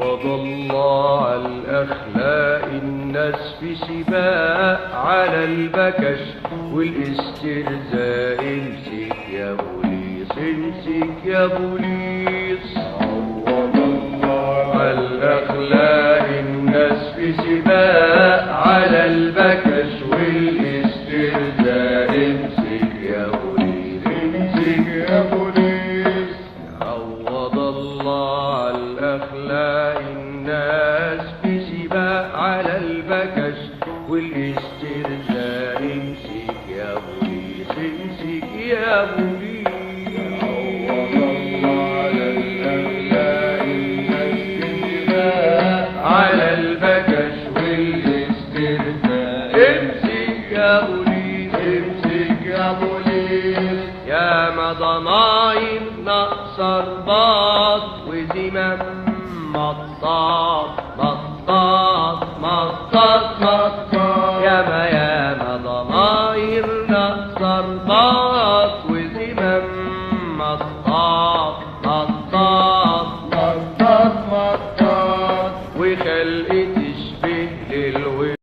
عوض الله على الأخلاق الناس في سباق على البكش والاسترزاق. امسك يا بوليس امسك يا بوليس. عوض الله على الأخلاق الناس في سباق على البكش والاسترزاق. امسك يا بوليس امسك يا بوليس. عوض الله على الأخلاق الناس في سباق على البكش والاسترزاق. امسك يا بوليس امسك يا بوليس. عوض الله على الأخلاق الناس في سباق على البكش والاسترزاق. امسك يا بوليس امسك يا بوليس. يا ما ضنايم ناقصة رباط وزمام مطاط مطاط مطاط مطاط. يا ما ضنايم ناقصة رباط